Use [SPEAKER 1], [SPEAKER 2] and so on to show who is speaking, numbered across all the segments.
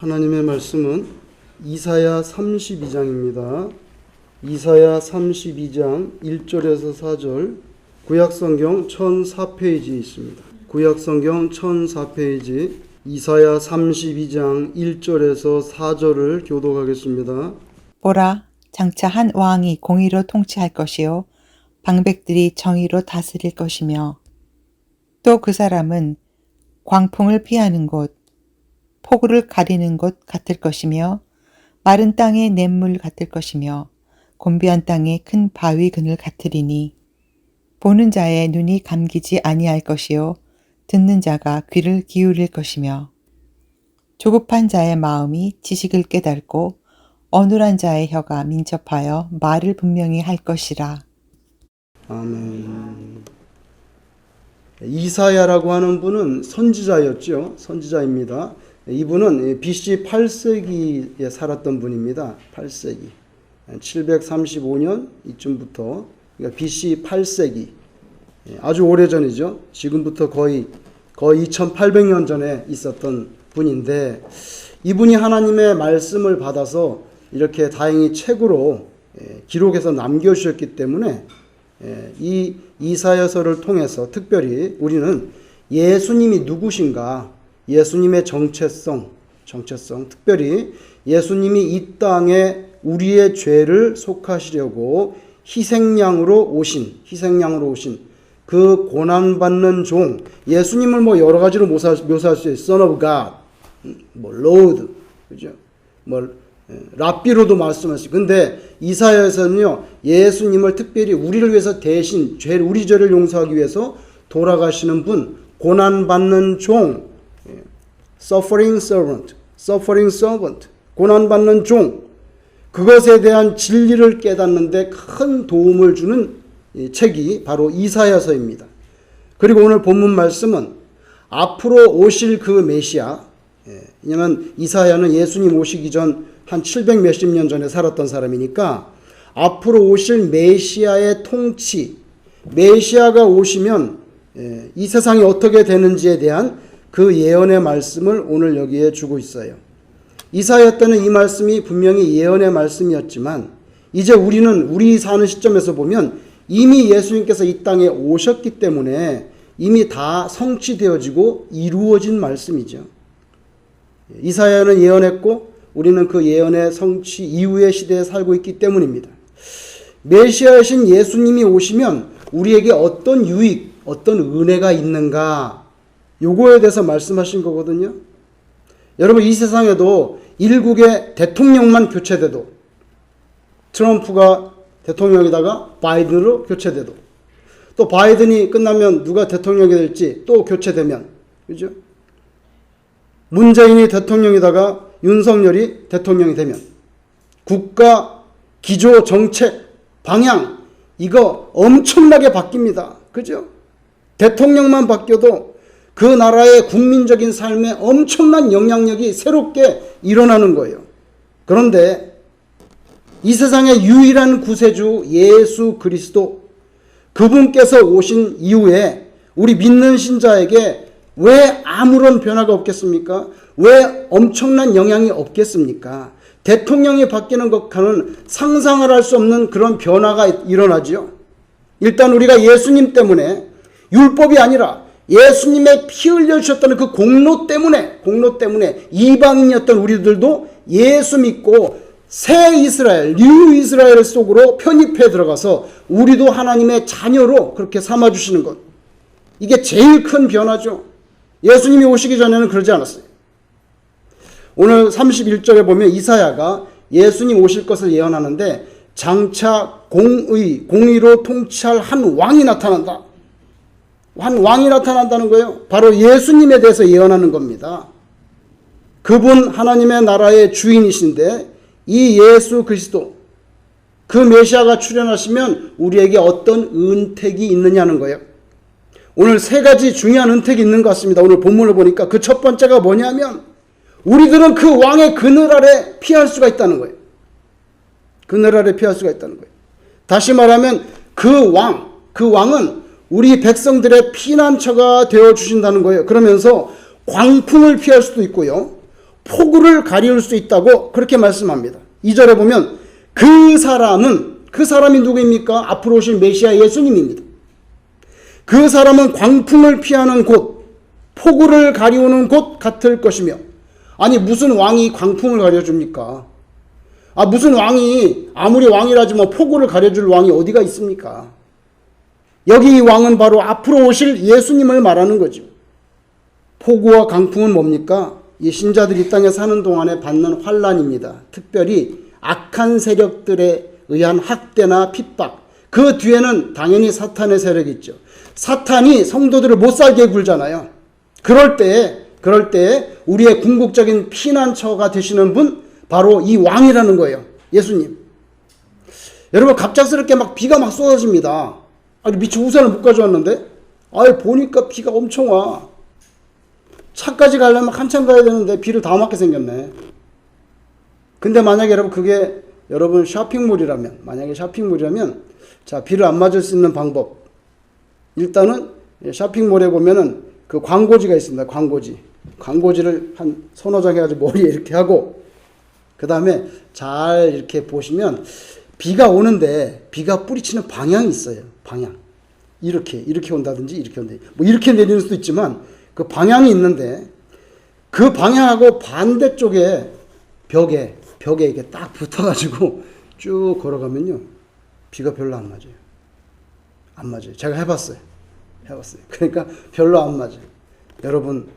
[SPEAKER 1] 하나님의 말씀은 이사야 32장입니다. 이사야 32장 1절에서 4절, 구약성경 1004페이지에 있습니다. 구약성경 1004페이지 이사야 32장 1절에서 4절을 교독하겠습니다.
[SPEAKER 2] 보라, 장차 한 왕이 공의로 통치할 것이요 방백들이 정의로 다스릴 것이며, 또 그 사람은 광풍을 피하는 곳, 폭우를 가리는 곳 같을 것이며, 마른 땅의 냇물 같을 것이며, 곤비한 땅의 큰 바위 그늘 같으리니, 보는 자의 눈이 감기지 아니할 것이요 듣는 자가 귀를 기울일 것이며, 조급한 자의 마음이 지식을 깨닫고 어눌한 자의 혀가 민첩하여 말을 분명히 할 것이라.
[SPEAKER 1] 아멘. 이사야라고 하는 분은 선지자였죠. 선지자입니다. 이분은 BC 8세기에 살았던 분입니다. 8세기. 735년 이쯤부터, 그러니까 BC 8세기. 아주 오래전이죠. 지금부터 거의 2800년 전에 있었던 분인데, 이분이 하나님의 말씀을 받아서 이렇게 다행히 책으로 기록해서 남겨주셨기 때문에 이 이사야서를 통해서 특별히 우리는 예수님이 누구신가, 예수님의 정체성, 특별히 예수님이 이 땅에 우리의 죄를 속하시려고 희생양으로 오신 그 고난받는 종, 예수님을 여러 가지로 묘사할 수 있어요. Son of God, Lord, 그죠? 랍비로도 말씀할 수 있어요. 근데 이사야에서는요, 예수님을 특별히 우리를 위해서 대신 우리 죄를 용서하기 위해서 돌아가시는 분, 고난받는 종, suffering servant, 고난받는 종, 그것에 대한 진리를 깨닫는데 큰 도움을 주는 책이 바로 이사야서입니다. 그리고 오늘 본문 말씀은 앞으로 오실 그 메시아, 왜냐하면 이사야는 예수님 오시기 전 한 700 몇십 년 전에 살았던 사람이니까 앞으로 오실 메시아의 통치, 메시아가 오시면 이 세상이 어떻게 되는지에 대한 그 예언의 말씀을 오늘 여기에 주고 있어요. 이사야 때는 이 말씀이 분명히 예언의 말씀이었지만, 이제 우리 사는 시점에서 보면 이미 예수님께서 이 땅에 오셨기 때문에 이미 다 성취되어지고 이루어진 말씀이죠. 이사야는 예언했고 우리는 그 예언의 성취 이후의 시대에 살고 있기 때문입니다. 메시아이신 예수님이 오시면 우리에게 어떤 유익, 어떤 은혜가 있는가, 요거에 대해서 말씀하신 거거든요. 여러분, 이 세상에도 일국의 대통령만 교체돼도, 트럼프가 대통령이다가 바이든으로 교체돼도, 또 바이든이 끝나면 누가 대통령이 될지 또 교체되면, 그죠? 문재인이 대통령이다가 윤석열이 대통령이 되면 국가 기조, 정책, 방향, 이거 엄청나게 바뀝니다. 그죠? 대통령만 바뀌어도 그 나라의 국민적인 삶에 엄청난 영향력이 새롭게 일어나는 거예요. 그런데 이 세상의 유일한 구세주 예수 그리스도, 그분께서 오신 이후에 우리 믿는 신자에게 왜 아무런 변화가 없겠습니까? 왜 엄청난 영향이 없겠습니까? 대통령이 바뀌는 것과는 상상을 할 수 없는 그런 변화가 일어나죠. 일단 우리가 예수님 때문에, 율법이 아니라 예수님의 피 흘려주셨다는 그 공로 때문에 이방인이었던 우리들도 예수 믿고 새 이스라엘, 뉴 이스라엘 속으로 편입해 들어가서 우리도 하나님의 자녀로 그렇게 삼아주시는 것, 이게 제일 큰 변화죠. 예수님이 오시기 전에는 그러지 않았어요. 오늘 31절에 보면 이사야가 예수님 오실 것을 예언하는데, 장차 공의로 통치할 한 왕이 나타난다. 한 왕이 나타난다는 거예요. 바로 예수님에 대해서 예언하는 겁니다. 그분 하나님의 나라의 주인이신데, 이 예수 그리스도, 그 메시아가 출현하시면 우리에게 어떤 은택이 있느냐는 거예요. 오늘 세 가지 중요한 은택이 있는 것 같습니다. 오늘 본문을 보니까 그 첫 번째가 뭐냐면, 우리들은 그 왕의 그늘 아래 피할 수가 있다는 거예요. 그늘 아래 피할 수가 있다는 거예요. 다시 말하면 그 왕은 우리 백성들의 피난처가 되어주신다는 거예요. 그러면서 광풍을 피할 수도 있고요, 폭우를 가리울 수 있다고 그렇게 말씀합니다. 2절에 보면 그 사람이 누구입니까? 앞으로 오실 메시아 예수님입니다. 그 사람은 광풍을 피하는 곳, 폭우를 가리우는 곳 같을 것이며, 아니 무슨 왕이 광풍을 가려줍니까? 무슨 왕이 아무리 왕이라지만 폭우를 가려줄 왕이 어디가 있습니까? 여기 이 왕은 바로 앞으로 오실 예수님을 말하는 거죠. 폭우와 강풍은 뭡니까? 이 신자들이 이 땅에 사는 동안에 받는 환난입니다. 특별히 악한 세력들에 의한 학대나 핍박, 그 뒤에는 당연히 사탄의 세력이 있죠. 사탄이 성도들을 못 살게 굴잖아요. 그럴 때에 우리의 궁극적인 피난처가 되시는 분, 바로 이 왕이라는 거예요. 예수님. 여러분, 갑작스럽게 비가 막 쏟아집니다. 미처 우산을 못 가져왔는데, 보니까 비가 엄청 와. 차까지 가려면 한참 가야 되는데 비를 다 맞게 생겼네. 근데 만약에 여러분 쇼핑몰이라면, 자, 비를 안 맞을 수 있는 방법. 일단은 쇼핑몰에 보면은 그 광고지가 있습니다. 광고지를 한 서너 장 해가지고 머리에 이렇게 하고, 그 다음에 잘 이렇게 보시면 비가 오는데 비가 뿌리치는 방향이 있어요. 방향. 이렇게 온다든지 이렇게 온다든지. 이렇게 내리는 수도 있지만 그 방향이 있는데, 그 방향하고 반대쪽에 벽에 이렇게 딱 붙어가지고 쭉 걸어가면요, 비가 별로 안 맞아요. 제가 해봤어요. 그러니까 별로 안 맞아요. 여러분,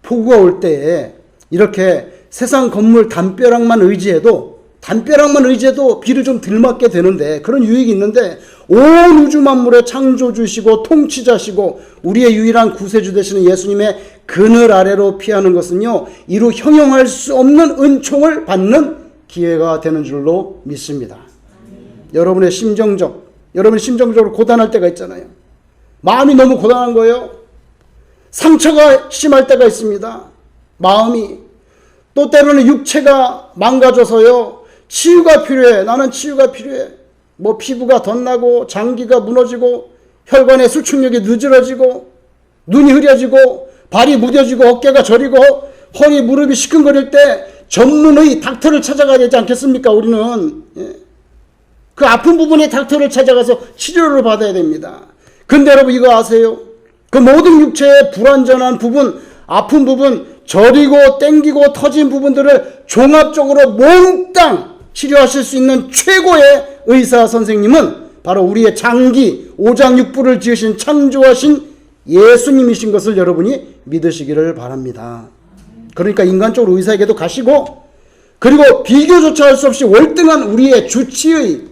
[SPEAKER 1] 폭우가 올 때에 이렇게 세상 건물 담벼락만 의지해도 비를 좀 덜 맞게 되는데, 그런 유익이 있는데, 온 우주 만물의 창조주시고 통치자시고 우리의 유일한 구세주 되시는 예수님의 그늘 아래로 피하는 것은요, 이루 형용할 수 없는 은총을 받는 기회가 되는 줄로 믿습니다. 여러분의 심정적으로 고단할 때가 있잖아요. 마음이 너무 고단한 거예요. 상처가 심할 때가 있습니다. 마음이. 또 때로는 육체가 망가져서요, 치유가 필요해. 나는 치유가 필요해. 피부가 덧나고 장기가 무너지고 혈관의 수축력이 늦어지고 눈이 흐려지고 발이 무뎌지고 어깨가 저리고 허리 무릎이 시큰거릴 때 전문의 닥터를 찾아가야 되지 않겠습니까? 우리는 그 아픈 부분에 닥터를 찾아가서 치료를 받아야 됩니다. 근데 여러분, 이거 아세요? 그 모든 육체의 불완전한 부분, 아픈 부분, 저리고 땡기고 터진 부분들을 종합적으로 몽땅 치료하실 수 있는 최고의 의사 선생님은 바로 우리의 장기, 오장육부를 지으신 창조하신 예수님이신 것을 여러분이 믿으시기를 바랍니다. 그러니까 인간적으로 의사에게도 가시고, 그리고 비교조차 할 수 없이 월등한 우리의 주치의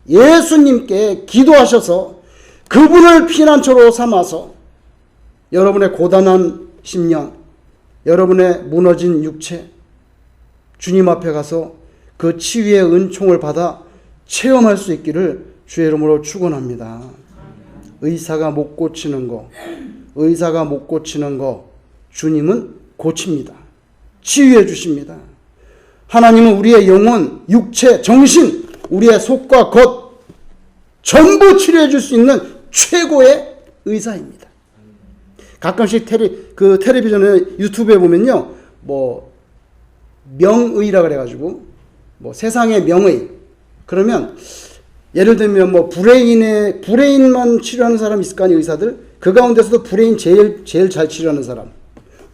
[SPEAKER 1] 예수님께 기도하셔서 그분을 피난처로 삼아서 여러분의 고단한 심령, 여러분의 무너진 육체, 주님 앞에 가서 그 치유의 은총을 받아 체험할 수 있기를 주의 이름으로 축원합니다. 의사가 못 고치는 거 주님은 고칩니다. 치유해 주십니다. 하나님은 우리의 영혼, 육체, 정신, 우리의 속과 겉 전부 치료해 줄 수 있는 최고의 의사입니다. 가끔씩 텔레비전에, 유튜브에 보면요, 명의라 그래가지고 세상의 명의, 그러면 예를 들면 브레인만 치료하는 사람 있을 거 아니에요, 의사들. 그 가운데서도 브레인 제일 잘 치료하는 사람,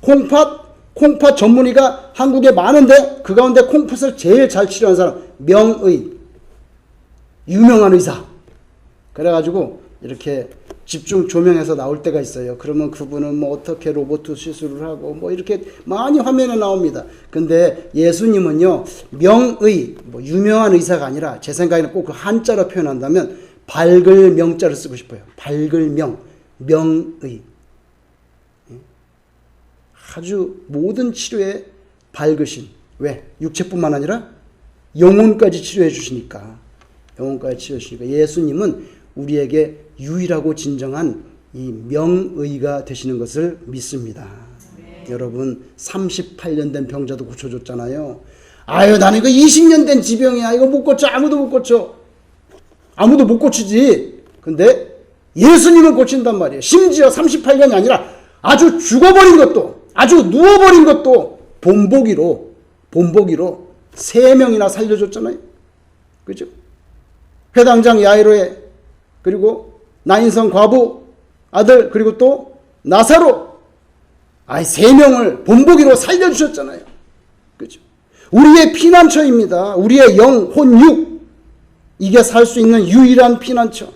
[SPEAKER 1] 콩팥 전문의가 한국에 많은데 그 가운데 콩팥을 제일 잘 치료하는 사람, 명의, 유명한 의사. 그래가지고 이렇게 집중 조명해서 나올 때가 있어요. 그러면 그분은 어떻게 로봇 시술을 하고 이렇게 많이 화면에 나옵니다. 근데 예수님은요, 명의, 유명한 의사가 아니라, 제 생각에는 꼭 그 한자로 표현한다면 밝을 명자를 쓰고 싶어요. 밝을 명의. 아주 모든 치료에 밝으신. 왜? 육체뿐만 아니라 영혼까지 치료해 주시니까. 예수님은 우리에게 유일하고 진정한 이 명의가 되시는 것을 믿습니다. 여러분, 38년 된 병자도 고쳐줬잖아요. 나는 이거 20년 된 지병이야. 이거 못 고쳐. 아무도 못 고쳐. 아무도 못 고치지. 근데 예수님은 고친단 말이에요. 심지어 38년이 아니라 아주 죽어버린 것도, 아주 누워버린 것도 본보기로 본보기로 3명이나 살려줬잖아요. 그죠? 회당장 야이로의, 그리고 나인성 과부 아들, 그리고 또 나사로, 3명을 본보기로 살려주셨잖아요. 그죠? 우리의 피난처입니다. 우리의 영, 혼, 육, 이게 살 수 있는 유일한 피난처.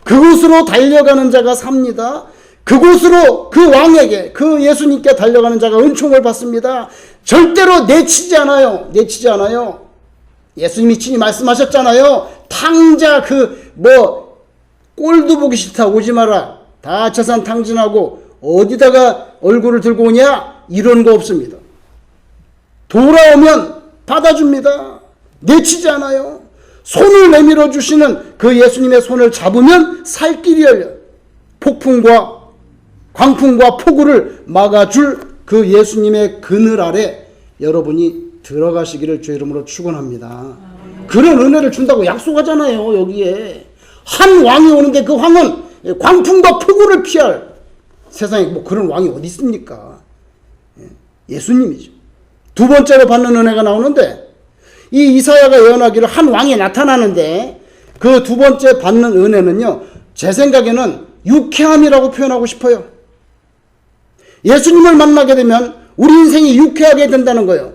[SPEAKER 1] 그곳으로 달려가는 자가 삽니다. 그곳으로, 그 왕에게, 그 예수님께 달려가는 자가 은총을 받습니다. 절대로 내치지 않아요. 내치지 않아요. 예수님이 친히 말씀하셨잖아요. 탕자, 꼴도 보기 싫다, 오지 마라. 다 재산 탕진하고 어디다가 얼굴을 들고 오냐? 이런 거 없습니다. 돌아오면 받아줍니다. 내치지 않아요. 손을 내밀어 주시는 그 예수님의 손을 잡으면 살 길이 열려요. 폭풍과 광풍과 폭우를 막아줄 그 예수님의 그늘 아래 여러분이 들어가시기를 주의 이름으로 축원합니다. 그런 은혜를 준다고 약속하잖아요. 여기에 한 왕이 오는데 그 왕은 광풍과 폭우를 피할, 세상에 뭐 그런 왕이 어디 있습니까? 예수님이죠. 두 번째로 받는 은혜가 나오는데, 이 이사야가 예언하기를 한 왕이 나타나는데, 그 두 번째 받는 은혜는요, 제 생각에는 유쾌함이라고 표현하고 싶어요. 예수님을 만나게 되면 우리 인생이 유쾌하게 된다는 거예요.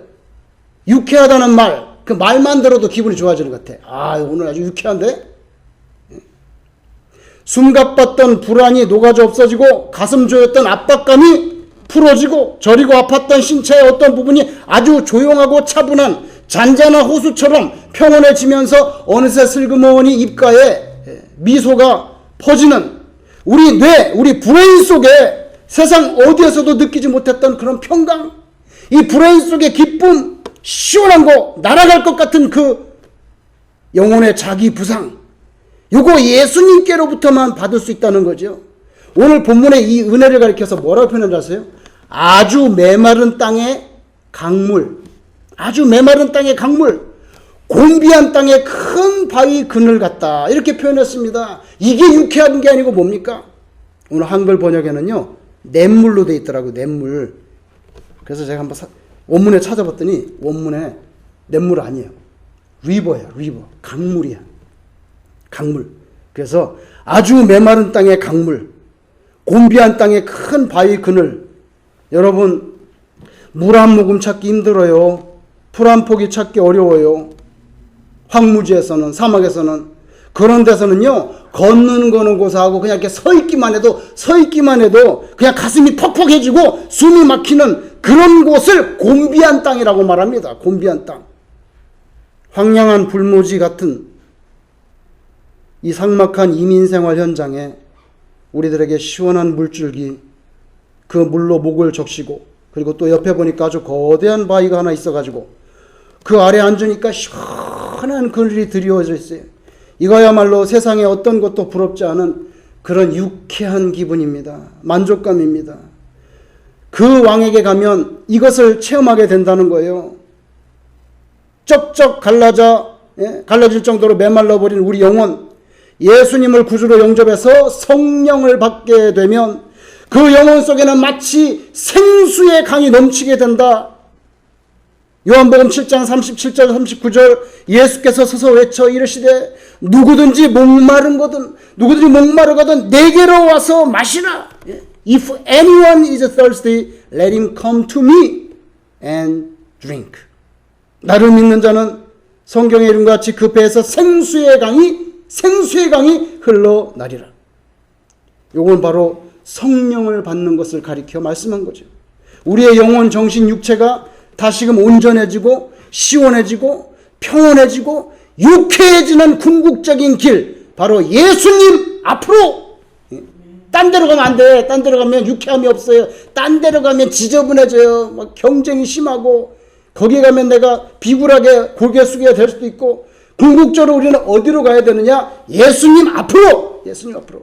[SPEAKER 1] 유쾌하다는 말, 그 말만 들어도 기분이 좋아지는 것 같아. 오늘 아주 유쾌한데? 숨가빴던 불안이 녹아져 없어지고, 가슴 조였던 압박감이 풀어지고, 저리고 아팠던 신체의 어떤 부분이 아주 조용하고 차분한 잔잔한 호수처럼 평온해지면서 어느새 슬그머니 입가에 미소가 퍼지는, 우리 뇌, 우리 브레인 속에 세상 어디에서도 느끼지 못했던 그런 평강, 이 브레인 속의 기쁨, 시원한 거, 날아갈 것 같은 그 영혼의 자기 부상, 요거 예수님께로부터만 받을 수 있다는 거죠. 오늘 본문의 이 은혜를 가리켜서 뭐라고 표현을 하세요? 아주 메마른 땅의 강물, 아주 메마른 땅의 강물, 곤비한 땅의 큰 바위 그늘 같다, 이렇게 표현했습니다. 이게 유쾌한 게 아니고 뭡니까? 오늘 한글 번역에는요, 냇물로 돼 있더라고요. 냇물. 그래서 제가 한번 원문에 찾아봤더니 원문에 냇물 아니에요. 리버야, 리버. 강물이야. 강물. 그래서 아주 메마른 땅의 강물, 곤비한 땅의 큰 바위 그늘. 여러분, 물 한 모금 찾기 힘들어요. 풀 한 포기 찾기 어려워요. 황무지에서는, 사막에서는. 그런 데서는요, 걷는 거는 고사하고 그냥 이렇게 서 있기만 해도 그냥 가슴이 퍽퍽해지고 숨이 막히는 그런 곳을 곤비한 땅이라고 말합니다. 곤비한 땅. 황량한 불모지 같은 이 삭막한 이민생활 현장에 우리들에게 시원한 물줄기, 그 물로 목을 적시고, 그리고 또 옆에 보니까 아주 거대한 바위가 하나 있어가지고 그 아래 앉으니까 시원한 그늘이 드리워져 있어요. 이거야말로 세상에 어떤 것도 부럽지 않은 그런 유쾌한 기분입니다. 만족감입니다. 그 왕에게 가면 이것을 체험하게 된다는 거예요. 쩍쩍 갈라질 정도로 메말라버린 우리 영혼, 예수님을 구주로 영접해서 성령을 받게 되면 그 영혼 속에는 마치 생수의 강이 넘치게 된다. 요한복음 7장 37절 39절 예수께서 서서 외쳐 이르시되 누구든지 목마르거든 내게로 와서 마시라. If anyone is thirsty, let him come to me and drink. 나를 믿는 자는 성경의 이름과 같이 그 배에서 생수의 강이 흘러나리라. 요건 바로 성령을 받는 것을 가리켜 말씀한 거죠. 우리의 영혼, 정신, 육체가 다시금 온전해지고 시원해지고 평온해지고 유쾌해지는 궁극적인 길, 바로 예수님 앞으로. 딴 데로 가면 안 돼. 딴 데로 가면 유쾌함이 없어요. 딴 데로 가면 지저분해져요. 막 경쟁이 심하고, 거기에 가면 내가 비굴하게 고개 숙여야 될 수도 있고. 궁극적으로 우리는 어디로 가야 되느냐? 예수님 앞으로. 예수님 앞으로.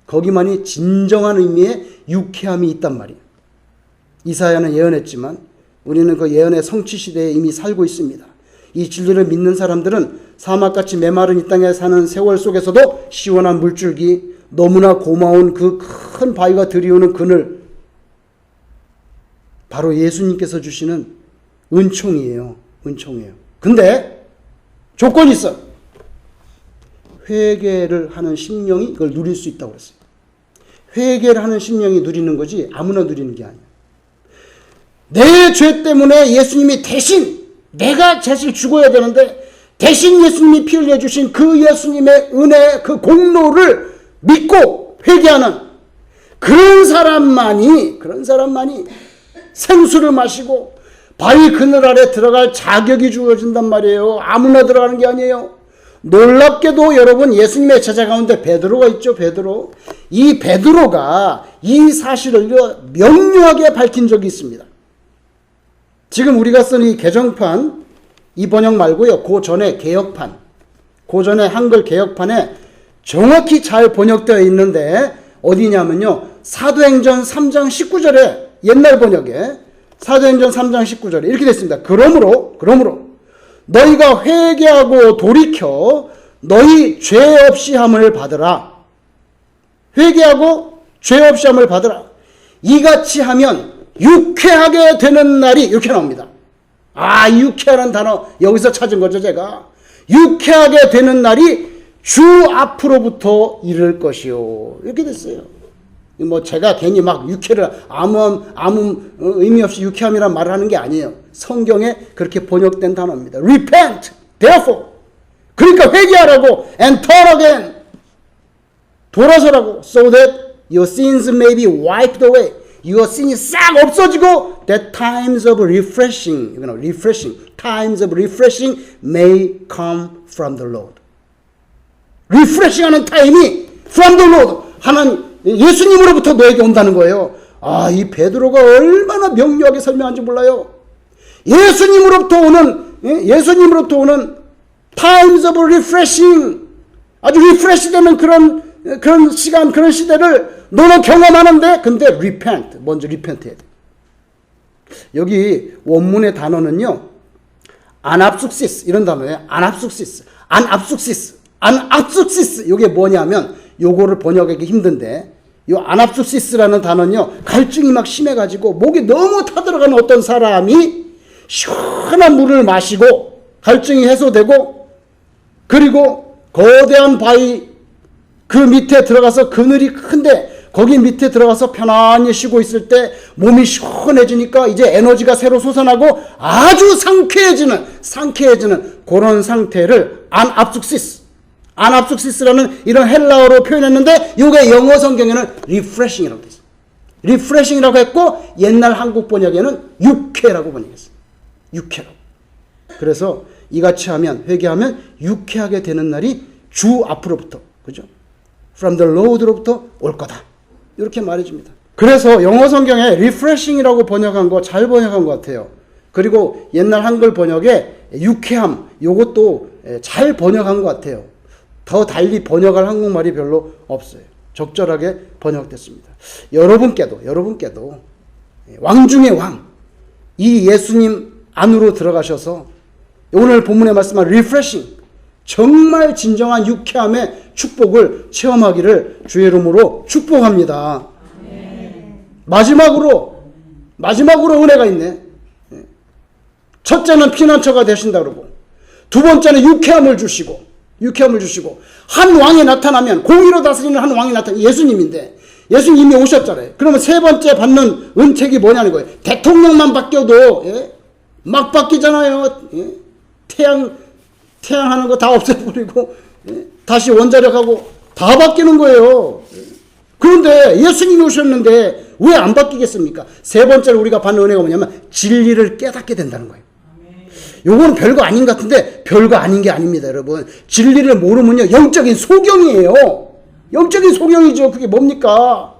[SPEAKER 1] 거기만이 진정한 의미의 유쾌함이 있단 말이에요. 이사야는 예언했지만 우리는 그 예언의 성취 시대에 이미 살고 있습니다. 이 진리를 믿는 사람들은 사막같이 메마른 이 땅에 사는 세월 속에서도 시원한 물줄기, 너무나 고마운 그 큰 바위가 들이오는 그늘, 바로 예수님께서 주시는 은총이에요. 은총이에요. 근데 조건이 있어. 회개를 하는 심령이 이걸 누릴 수 있다고 그랬어요. 회개를 하는 심령이 누리는 거지 아무나 누리는 게 아니야. 내 죄 때문에 예수님이 대신 내가 사실 죽어야 되는데 대신 예수님이 피 흘려주신 그 예수님의 은혜 그 공로를 믿고 회개하는 그런 사람만이 생수를 마시고 바위 그늘 아래 들어갈 자격이 주어진단 말이에요. 아무나 들어가는 게 아니에요. 놀랍게도 여러분 예수님의 제자 가운데 베드로가 있죠. 베드로. 이 베드로가 이 사실을 명료하게 밝힌 적이 있습니다. 지금 우리가 쓴 이 개정판 이 번역 말고요. 그 전에 개역판, 그 전에 한글 개역판에 정확히 잘 번역되어 있는데 어디냐면요. 사도행전 3장 19절에 옛날 번역에 사도행전 3장 19절에 이렇게 됐습니다. 그러므로 너희가 회개하고 돌이켜 너희 죄 없이 함을 받으라. 회개하고 죄 없이 함을 받으라. 이같이 하면 유쾌하게 되는 날이 이렇게 나옵니다. 아, 유쾌하는 단어 여기서 찾은 거죠, 제가. 유쾌하게 되는 날이 주 앞으로부터 이를 것이요. 이렇게 됐어요. 뭐 제가 괜히 막 유쾌를 아무 의미 없이 유쾌함이란 말을 하는 게 아니에요. 성경에 그렇게 번역된 단어입니다. Repent, therefore. 그러니까 회개하라고 and turn again. 돌아서라고 so that your sins may be wiped away. Your sin이 싹 없어지고 that times of refreshing, times of refreshing may come from the Lord. 리프레싱하는 타임이 from the Lord. 하나님 예수님으로부터 너에게 온다는 거예요. 아, 이 베드로가 얼마나 명료하게 설명한지 몰라요. 예수님으로부터 오는 times of refreshing, 아주 리프레시 되는 그런 시간, 그런 시대를 너는 경험하는데, 근데 repent, 먼저 repent 해야 돼. 여기 원문의 단어는요, anabsuksis 이런 단어예요. anabsuksis. 이게 뭐냐면 요거를 번역하기 힘든데, 요 anabsusis라는 단어는요, 갈증이 막 심해가지고 목이 너무 타들어가는 어떤 사람이 시원한 물을 마시고 갈증이 해소되고, 그리고 거대한 바위 그 밑에 들어가서 그늘이 큰데 거기 밑에 들어가서 편안히 쉬고 있을 때 몸이 시원해지니까 이제 에너지가 새로 솟아나고 아주 상쾌해지는 그런 상태를 anabsuksis라는 이런 헬라어로 표현했는데, 이게 영어 성경에는 refreshing이라고 되어 있어요. refreshing이라고 했고 옛날 한국 번역에는 유쾌라고 번역했어요. 유쾌라고. 그래서 이같이 하면, 회개하면 유쾌하게 되는 날이 주 앞으로부터, 그죠? From the Lord로부터 올 거다. 이렇게 말해줍니다. 그래서 영어 성경에 refreshing이라고 번역한 거 잘 번역한 것 같아요. 그리고 옛날 한글 번역에 유쾌함, 요것도 잘 번역한 것 같아요. 더 달리 번역할 한국말이 별로 없어요. 적절하게 번역됐습니다. 여러분께도 왕 중의 왕, 이 예수님 안으로 들어가셔서 오늘 본문에 말씀한 refreshing, 정말 진정한 유쾌함의 축복을 체험하기를 주의 이름으로 축복합니다. 마지막으로 은혜가 있네. 첫째는 피난처가 되신다 그러고, 두 번째는 유쾌함을 주시고 한 왕이 나타나면, 공의로 다스리는 한 왕이 나타나면 예수님인데, 예수님이 오셨잖아요. 그러면 세 번째 받는 은택이 뭐냐는 거예요. 대통령만 바뀌어도 막 바뀌잖아요. 태양 하는 거 다 없애버리고 다시 원자력하고 다 바뀌는 거예요. 그런데 예수님이 오셨는데 왜 안 바뀌겠습니까? 세 번째로 우리가 받는 은혜가 뭐냐면 진리를 깨닫게 된다는 거예요. 요거는 별거 아닌 것 같은데 별거 아닌 게 아닙니다, 여러분. 진리를 모르면요, 영적인 소경이에요. 영적인 소경이죠. 그게 뭡니까?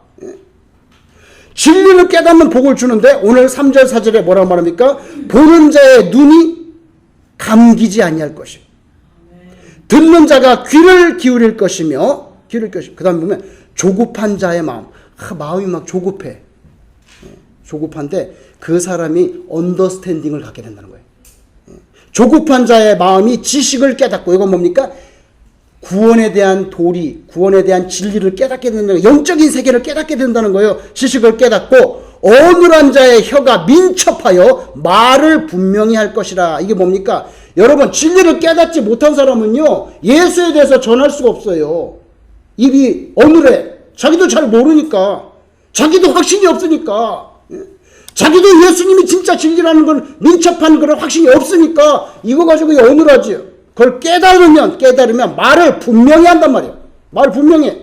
[SPEAKER 1] 진리를 깨닫는 복을 주는데 오늘 3절 4절에 뭐라고 말합니까? 보는 자의 눈이 감기지 아니할 것이요, 듣는 자가 귀를 기울일 것이며, 그 다음에 보면 조급한 자의 마음이 막 조급해. 조급한데 그 사람이 언더스탠딩을 갖게 된다는 거예요. 조급한 자의 마음이 지식을 깨닫고, 이건 뭡니까? 구원에 대한 도리, 구원에 대한 진리를 깨닫게 된다는 거예요. 영적인 세계를 깨닫게 된다는 거예요. 지식을 깨닫고 어눌한 자의 혀가 민첩하여 말을 분명히 할 것이라. 이게 뭡니까? 여러분, 진리를 깨닫지 못한 사람은요, 예수에 대해서 전할 수가 없어요. 입이 어눌해. 자기도 잘 모르니까. 자기도 확신이 없으니까. 자기도 예수님이 진짜 진리라는 건 민첩한 그런 확신이 없으니까 이거 가지고 어눌하지요. 그걸 깨달으면 말을 분명히 한단 말이에요. 말을 분명히 해.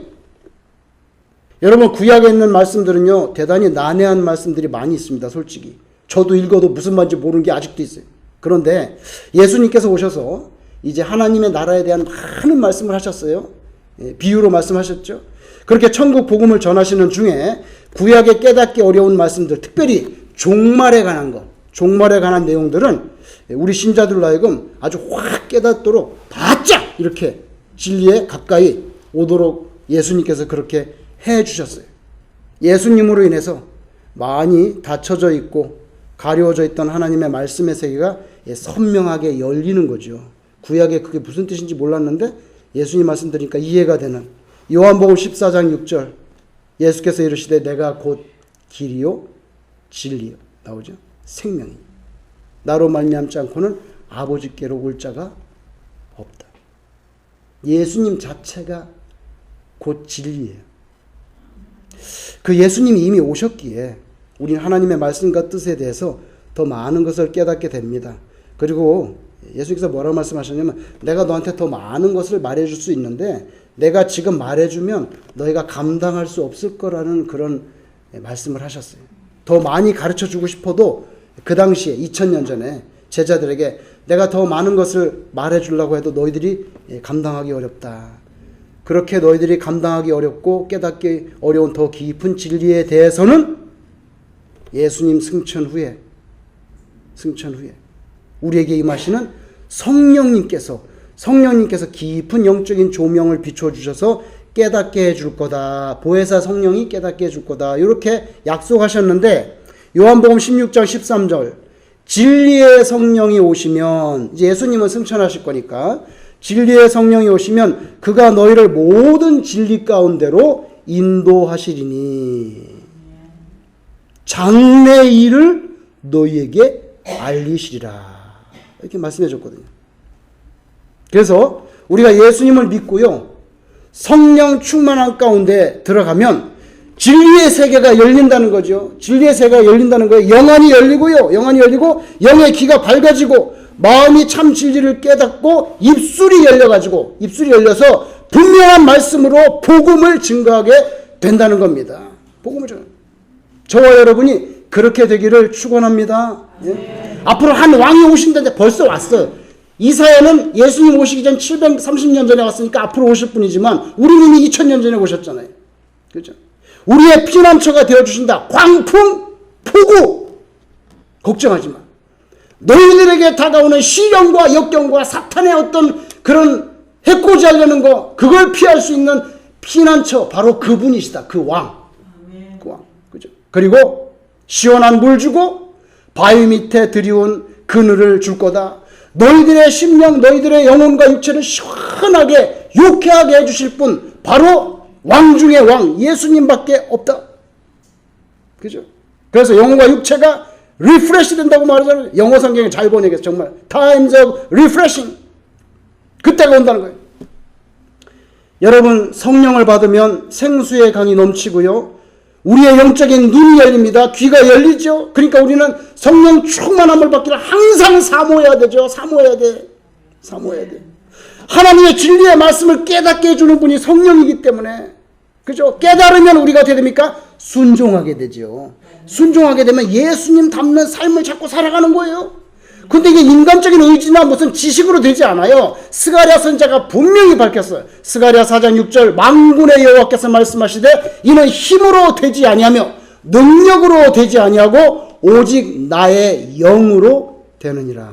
[SPEAKER 1] 여러분, 구약에 있는 말씀들은요, 대단히 난해한 말씀들이 많이 있습니다. 솔직히 저도 읽어도 무슨 말인지 모르는 게 아직도 있어요. 그런데 예수님께서 오셔서 이제 하나님의 나라에 대한 많은 말씀을 하셨어요. 비유로 말씀하셨죠. 그렇게 천국 복음을 전하시는 중에 구약에 깨닫기 어려운 말씀들, 특별히 종말에 관한 것, 종말에 관한 내용들은 우리 신자들로 하여금 아주 확 깨닫도록 바짝 이렇게 진리에 가까이 오도록 예수님께서 그렇게 해 주셨어요. 예수님으로 인해서 많이 닫혀져 있고 가려워져 있던 하나님의 말씀의 세계가 선명하게 열리는 거죠. 구약에 그게 무슨 뜻인지 몰랐는데 예수님 말씀 드리니까 이해가 되는, 요한복음 14장 6절 예수께서 이르시되 내가 곧 길이요 진리요, 나오죠. 생명이 나로 말미암지 않고는 아버지께로 올 자가 없다. 예수님 자체가 곧 진리예요. 그 예수님이 이미 오셨기에 우리는 하나님의 말씀과 뜻에 대해서 더 많은 것을 깨닫게 됩니다. 그리고 예수님께서 뭐라고 말씀하셨냐면, 내가 너한테 더 많은 것을 말해줄 수 있는데 내가 지금 말해주면 너희가 감당할 수 없을 거라는 그런 말씀을 하셨어요. 더 많이 가르쳐주고 싶어도 그 당시에 2000년 전에 제자들에게 내가 더 많은 것을 말해주려고 해도 너희들이 감당하기 어렵다. 그렇게 너희들이 감당하기 어렵고 깨닫기 어려운 더 깊은 진리에 대해서는 예수님 승천 후에 우리에게 임하시는 성령님께서 깊은 영적인 조명을 비춰주셔서 깨닫게 해줄 거다. 보혜사 성령이 깨닫게 해줄 거다. 이렇게 약속하셨는데, 요한복음 16장 13절 진리의 성령이 오시면, 이제 예수님은 승천하실 거니까 진리의 성령이 오시면 그가 너희를 모든 진리 가운데로 인도하시리니 장래의 일을 너희에게 알리시리라. 이렇게 말씀해 줬거든요. 그래서 우리가 예수님을 믿고요, 성령 충만한 가운데 들어가면 진리의 세계가 열린다는 거죠. 진리의 세계가 열린다는 거예요. 영안이 열리고요. 영안이 열리고 영의 귀가 밝아지고 마음이 참 진리를 깨닫고 입술이 열려서 분명한 말씀으로 복음을 증거하게 된다는 겁니다. 복음을 증거. 저와 여러분이 그렇게 되기를 축원합니다. 예? 앞으로 한 왕이 오신다는데 벌써 왔어요. 이사야는 예수님 오시기 전 730년 전에 왔으니까 앞으로 오실 분이지만 우리는 이미 2000년 전에 오셨잖아요. 그렇죠? 우리의 피난처가 되어주신다. 광풍, 폭우 걱정하지 마. 너희들에게 다가오는 시련과 역경과 사탄의 어떤 그런 해코지 하려는 거, 그걸 피할 수 있는 피난처, 바로 그분이시다. 그 왕. 그 왕. 그죠? 그리고 시원한 물 주고 바위 밑에 들이온 그늘을 줄 거다. 너희들의 심령, 너희들의 영혼과 육체를 시원하게 유쾌하게 해주실 분, 바로 왕 중의 왕 예수님밖에 없다. 그죠? 그래서 영혼과 육체가 리프레시 된다고 말하잖아요. 영어 성경에 잘 번역해서 정말 times of refreshing, 그때가 온다는 거예요. 여러분, 성령을 받으면 생수의 강이 넘치고요, 우리의 영적인 눈이 열립니다. 귀가 열리죠. 그러니까 우리는 성령 충만함을 받기를 항상 사모해야 되죠. 사모해야 돼. 하나님의 진리의 말씀을 깨닫게 해주는 분이 성령이기 때문에, 그죠? 깨달으면 우리가 어떻게 됩니까? 순종하게 되죠. 순종하게 되면 예수님 닮는 삶을 자꾸 살아가는 거예요. 근데 이게 인간적인 의지나 무슨 지식으로 되지 않아요. 스가랴 선지자가 분명히 밝혔어요. 스가랴 4장 6절 만군의 여호와께서 말씀하시되 이는 힘으로 되지 아니하며 능력으로 되지 아니하고 오직 나의 영으로 되느니라.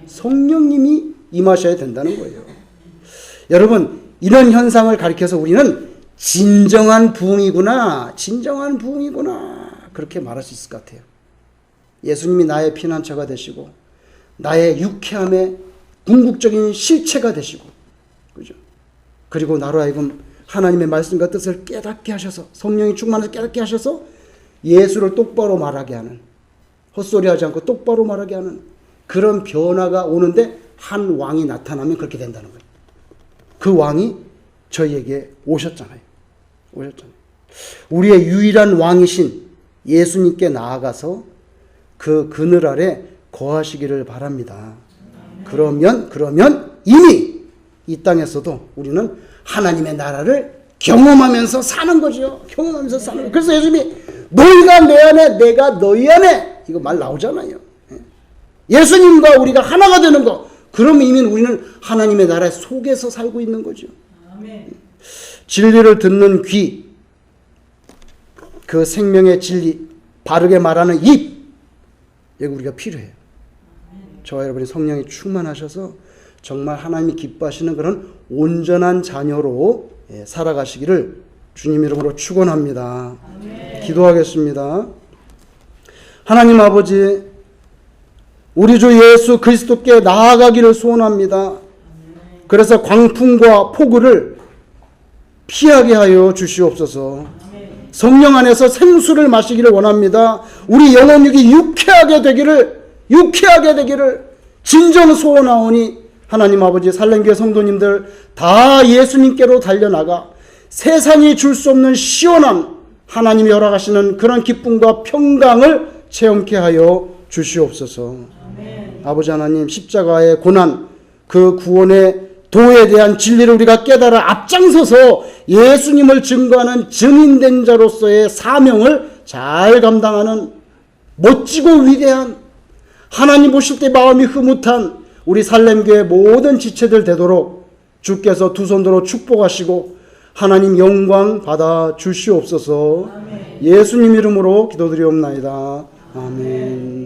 [SPEAKER 1] 성령님이 임하셔야 된다는 거예요. 여러분, 이런 현상을 가리켜서 우리는 진정한 부흥이구나 그렇게 말할 수 있을 것 같아요. 예수님이 나의 피난처가 되시고 나의 유쾌함의 궁극적인 실체가 되시고, 그죠? 그리고 나로 하여금 하나님의 말씀과 뜻을 깨닫게 하셔서, 성령이 충만해서 깨닫게 하셔서 예수를 똑바로 말하게 하는, 헛소리하지 않고 똑바로 말하게 하는 그런 변화가 오는데 한 왕이 나타나면 그렇게 된다는 거예요. 그 왕이 저희에게 오셨잖아요. 우리의 유일한 왕이신 예수님께 나아가서 그 그늘 아래 거하시기를 바랍니다. 그러면 이미 이 땅에서도 우리는 하나님의 나라를 경험하면서 사는 거죠. 경험하면서 사는 거죠. 그래서 예수님이 너희가 내 안에 내가 너희 안에 이거 말 나오잖아요. 예수님과 우리가 하나가 되는 거. 그럼 이미 우리는 하나님의 나라 속에서 살고 있는 거죠. 진리를 듣는 귀, 그 생명의 진리, 바르게 말하는 입, 이거 우리가 필요해요. 저와 여러분이 성령이 충만하셔서 정말 하나님이 기뻐하시는 그런 온전한 자녀로 살아가시기를 주님 이름으로 축원합니다. 기도하겠습니다. 하나님 아버지, 우리 주 예수 그리스도께 나아가기를 소원합니다. 그래서 광풍과 폭우를 피하게 하여 주시옵소서. 성령 안에서 생수를 마시기를 원합니다. 우리 영혼육이 유쾌하게 되기를 진정 소원하오니 하나님 아버지, 살렘교회 성도님들 다 예수님께로 달려나가 세상이 줄 수 없는 시원한 하나님이 허락하시는 그런 기쁨과 평강을 체험케 하여 주시옵소서. 아버지 하나님, 십자가의 고난, 그 구원의 도에 대한 진리를 우리가 깨달아 앞장서서 예수님을 증거하는 증인된 자로서의 사명을 잘 감당하는 멋지고 위대한, 하나님 보실 때 마음이 흐뭇한 우리 살렘교회 모든 지체들 되도록 주께서 두 손으로 축복하시고 하나님 영광 받아 주시옵소서. 예수님 이름으로 기도드리옵나이다. 아멘.